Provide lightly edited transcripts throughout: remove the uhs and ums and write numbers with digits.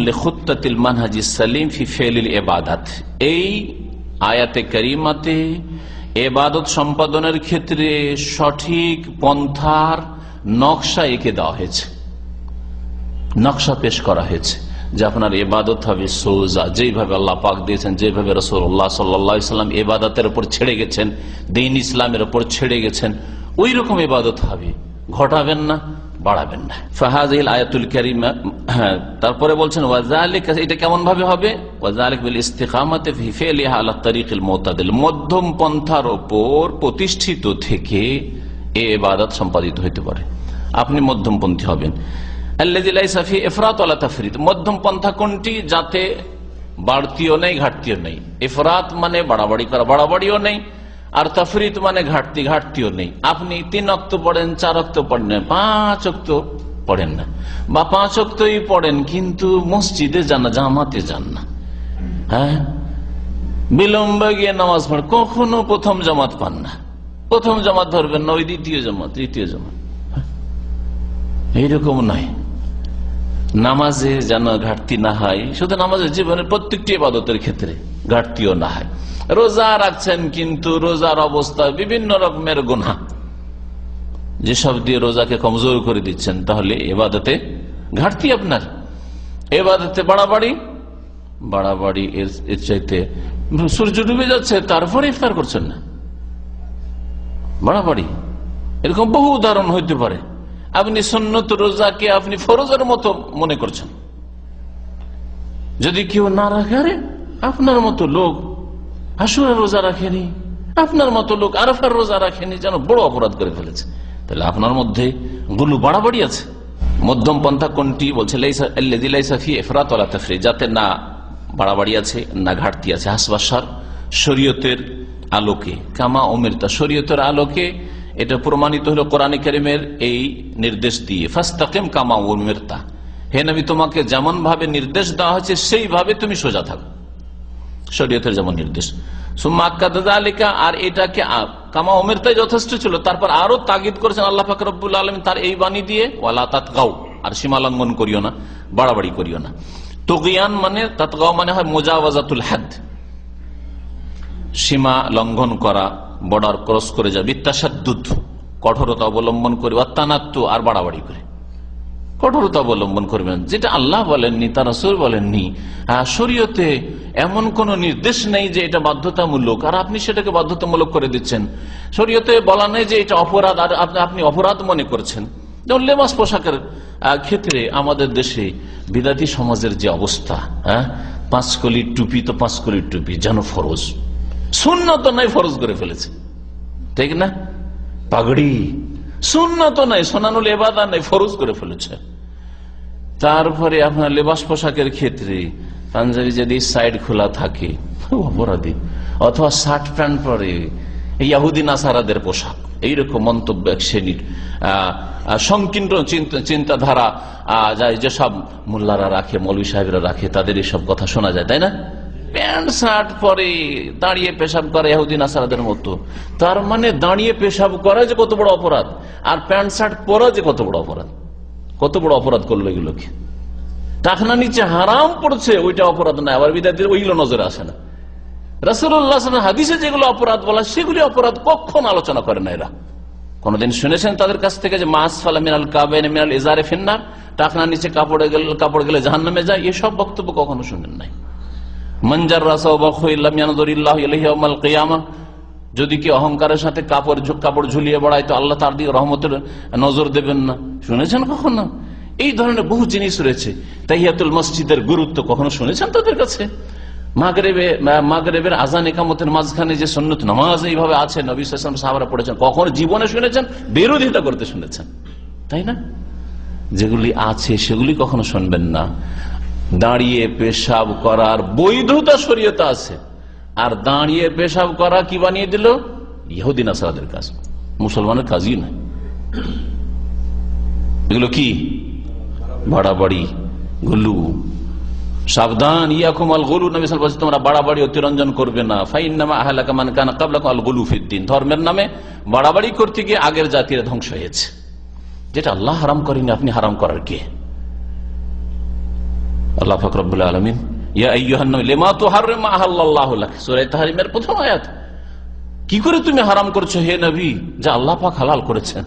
লিখুত্তাতিল মানহাজিস সালিম ফি ফিলিল ইবাদাত। এই আয়াতে কারিমাতে ইবাদত সম্পাদনের ক্ষেত্রে সঠিক পন্থার নকশা এঁকে দেওয়া হয়েছে, নকশা পেশ করা হয়েছে যে আপনার ইবাদত হবে সোজা, যেইভাবে আল্লাহ পাক দিয়েছেন, যেভাবে রাসূলুল্লাহ সাল্লাল্লাহু আলাইহি ওয়াসাল্লাম ইবাদতের উপর ছেড়ে গেছেন, দ্বীন ইসলামের উপর ছেড়ে গেছেন, ওই রকম ইবাদত হবে, ঘটাবেন না, বাড়াবেন না। ফাহাযিহিল আয়াতুল কারিমা, তারপরে বলছেন ওয়াযালিকা, এটা কেমন ভাবে হবে, ওয়াযালিকা বিল ইস্তিকামাতি ফি ফিলিহা আলা তারিকিল মুতাদিল, মধ্যম পন্থার উপর প্রতিষ্ঠিত থেকে এই ইবাদত সম্পাদিত হতে পারে। আপনি মধ্যমপন্থী হবেন। আল্লাযী লাইসা ফি ইফরাত ওয়ালা তাফরিত, মধ্যম পন্থা কোনটি, যাতে বাড়তিও নেই ঘাটতিও নেই। ইফরাত মানে বাড়াবাড়ি করা, বাড়াবাড়িও নেই, আর তাফরিত মানে ঘাটতি, ঘাটতিও নেই। আপনি 3 ওয়াক্ত পড়েন, 4 ওয়াক্ত পড়েন না, 5 ওয়াক্ত পড়েন না, বা 5 ওয়াক্তই পড়েন কিন্তু মসজিদে যান না, জামাতে যান না, হ্যাঁ, বিলম্বে গিয়ে নামাজ পড়েন, কখনো প্রথম জামাত পান না, প্রথম জামাত ধরবেন না, ওই দ্বিতীয় জামাত, তৃতীয় জামাত, এইরকম নয়। নামাজে যেন ঘাটতি না হয়, শুধু নামাজের জীবনের প্রত্যেকটি ইবাদতের ক্ষেত্রে ঘাটতিও না হয়। রোজা রাখছেন কিন্তু রোজার অবস্থা বিভিন্ন রকমের গুনাহ, যেসব দিয়ে রোজাকে কমজোর করে দিচ্ছেন, তাহলে ইবাদতে ঘাটতি আপনার, ইবাদতে বাড়াবাড়ি, বাড়াবাড়ি এর চাইতে সূর্য ডুবে যাচ্ছে তারপরে ইফতার করছেন না, বাড়াবাড়ি। এরকম বহু উদাহরণ হইতে পারে। আপনি সুন্নত রোজাকে আপনি ফরজের মতো মনে করছেন, যদি কেউ না রাখে, আরে আপনার মতো লোক আশুরার রোজা রাখেনি, আপনার মতো লোক আরাফার রোজা রাখেনি, যেন বড় অপরাধ করে ফেলেছে। তাহলে আপনার মধ্যে গুলো বাড়াবাড়ি আছে। মধ্যম পন্থা কোনটি, বলছে আল্লাযী লাইসা ফি ইফরাত ওয়ালা তাফরিত, যাতে না বাড়াবাড়ি আছে না ঘাটতি আছে। হাসবাসার, শরীয়তের আলোকে, কামা উমিরতা, শরীয়তের আলোকে এটা প্রমাণিত হলো কোরআনে কারিমের এই নির্দেশ দিয়ে, ফাস্তাকিম কামা উমিরতা, হে নবী তোমাকে যেমন ভাবে নির্দেশ দেওয়া হয়েছে সেইভাবে তুমি সোজা থাকো, শরীয়তের যেমন নির্দেশ। সুম্মা আক্কাদা যালিকা, আর এটাকে কামা উমিরতাই যথেষ্ট ছিল, তারপর আরো তাগিদ করেছেন আল্লাহ পাক রব্বুল আলামিন তার এই বাণী দিয়ে, ওয়ালা তাতগাও, আর সীমা লঙ্ঘন করিও না, বাড়াবাড়ি করিও না। তুগয়ান মানে, তাতগাও মানে হয় মুজাওয়াজাতুল হাদ, সীমা লঙ্ঘন করা, বর্ডার ক্রস করে যাবে। বিত্তাসাদ্দুদ, কঠোরতা অবলম্বন করে, ওয়াত্তানাত্তু, আর বাড়াবাড়ি করে, কঠোরতা অবলম্বন করবেন, যেটা আল্লাহ বলেননি, তার রাসূল বলেননি। শরীয়তে এমন কোন নির্দেশ নেই যে এটা বাধ্যতামূলক, আর আপনি সেটাকে বাধ্যতামূলক করে দিচ্ছেন। শরীয়তে বলা নেই যে এটা অপরাধ, আর আপনি অপরাধ মনে করছেন। যেমন লেবাস পোশাকের ক্ষেত্রে আমাদের দেশে বিদাতি সমাজের যে অবস্থা, 5 কলির টুপি তো 5 কলির টুপি যেন ফরজ, সুন্নত নাই ফরজ করে ফেলেছে, ঠিক না? পাগড়ি সুন্নত নাই, সুনানুল ইবাদাত নাই, ফরজ করে ফেলেছে। তারপরে আপনার লেবাস পোশাকের ক্ষেত্রে পাঞ্জাবি যদি সাইড খোলা থাকে অপরাধী, অথবা শার্ট প্যান্ট পরে ইহুদি নাসারাদের পোশাক, এইরকম মন্তব্য এক শ্রেণীর সংকীর্ণ চিন্তাধারা যেসব মোল্লারা রাখে, মৌলভী সাহেবরা রাখে, তাদের এইসব কথা শোনা যায়, তাই না? প্যান্ট শার্ট পরে দাঁড়িয়ে পেশাব করে ইহুদি নাসারাদের মতো। তার মানে দাঁড়িয়ে পেশাব করা যে কত বড় অপরাধ, আর প্যান্ট শার্ট পরা যে কত বড় অপরাধ, কত বড় অপরাধ করলো এগুলোকে। টাকনা নিচে হারাম পড়ছে, ওইটা অপরাধ না, আবার বিদ্যার্থীদের ওইগুলো নজরে আসে না। রাসূলুল্লাহ সাল্লাল্লাহু আলাইহি ওয়াসাল্লাম হাদিসে যেগুলো অপরাধ বলা, সেগুলি অপরাধ কখন আলোচনা করে না এরা। কোনদিন শুনেছেন তাদের কাছ থেকে যে মাস ফালা মিনাল কাবাইন মিনাল ইজারে ফিন্নার, টাকনা নিচে কাপড় গেলে জাহান্নামে যায়, এসব বক্তব্য কখনো শুনেন নাই। যদি কি অহংকারের সাথে কাপড় ঝুলিয়ে বেড়ায়, তো আল্লাহ তার দিকে রহমতের নজর দেবেন না, শুনেছেন কখনো? এই ধরনের বহু জিনিস রয়েছে। তাহিয়াতুল মসজিদের গুরুত্ব কখনো শুনেছেন তাদের কাছে? মাগরিবের আযান ইকামতের মাঝখানে যে সুন্নত নামাজ এইভাবে আছে, নবী সাল্লাল্লাহু আলাইহি ওয়াসাল্লাম সাহাবারা পড়েছেন, কখনো জীবনে শুনেছেন? বিরোধিতা করতে শুনেছেন, তাই না? যেগুলি আছে সেগুলি কখনো শুনবেন না। দাঁড়িয়ে পেশাব করার বৈধতা শরীয়তে আছে, আর দাঁড়িয়ে পেশাব করা কি বানিয়ে দিল? ইহুদি নাসারাদের কাজ, মুসলমানের কাজই নয়। এগুলো কি বাড়াবাড়ি, গুলু। সাবধান, ইয়াকুম আল গুলু, নবী সাল্লাল্লাহু আলাইহি ওয়াসাল্লাম তোমরা বাড়াবাড়ি অতিরঞ্জন করবে না। ফাইন্নামা আহলাকা মান কানা ক্বাবলাকুম আল গুলু ফিদ্দিন, ধর্মের নামে বাড়াবাড়ি করতে গিয়ে আগের জাতির ধ্বংস হয়েছে। যেটা আল্লাহ হারাম করেনি, আপনি হারাম করার কে? আল্লাহ পাক রব্বুল আলামিন ইয়া আইয়ুহান নবী লিমা তুহাররিমু মা আহাল্লাল্লাহু লাক, সূরা তাহরিমের প্রথম আয়াত। কি করে তুমি হারাম করছো হে নবী, যা আল্লাহ পাক হালাল করেছেন।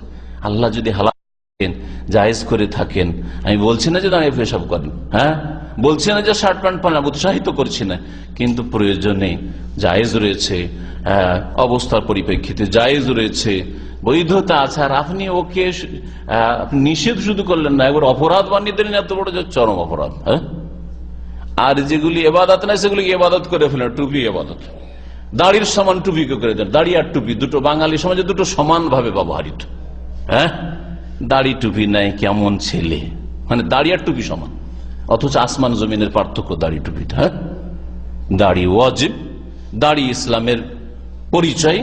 আল্লাহ যদি হালাল জায়েজ করে থাকেন, আমি বলছি না যে দাঁড়িয়ে পেশাব করেন, হ্যাঁ বলছি না যে শার্ট প্যান্ট পরেন, উৎসাহিত করছি না, কিন্তু প্রয়োজনে জায়েজ রয়েছে, অবস্থার পরিপ্রেক্ষিতে জায়েজ রয়েছে, বৈধতা আছে। আর আপনি ওকে নিষেধ শুধু করলেন না, একবার অপরাধ বানিয়ে দিলেন, এত বড় যে চরম অপরাধ। হ্যাঁ, আর যেগুলি ইবাদত নাই সেগুলি ইবাদত করে ফেলেন, টুপি ইবাদত, দাড়ির সমান টুপিকে করে দেন। দাড়ি আর টুপি দুটো বাঙালি সমাজে দুটো সমান ভাবে ব্যবহৃত। হ্যাঁ, দাড়ি টুপি নাই কেমন ছেলে, মানে দাড়ি আর টুপি সমান, অথচ আসমান জমিনের পার্থক্য দাড়ি টুপিটা। হ্যাঁ, দাড়ি ওয়াজিব, দাড়ি ইসলামের পরিচয়।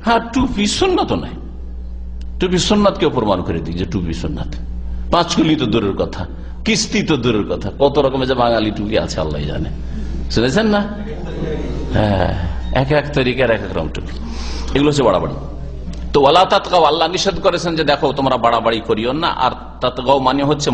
হ্যাঁ, টুপি সুন্নাত নাই, টুপি সুন্নাতকে প্রমাণ করে দিই যে টুপি সুন্নাত। পাঁচকুলি তো দূরের কথা, কিস্তি তো দূরের কথা, কত রকমের যে বাঙালি টুপি আছে আল্লাহ জানে, শুনেছেন না? হ্যাঁ, এক এক তরিকার এক এক রকম টুপি, এগুলো হচ্ছে বাড়াবাড়ি। তো ওয়ালা তাতগাও, আল্লাহ নিষেধ করেছেন যে দেখো তোমরা বাড়াবাড়ি করিও না। আর তাতগাও মানে হচ্ছে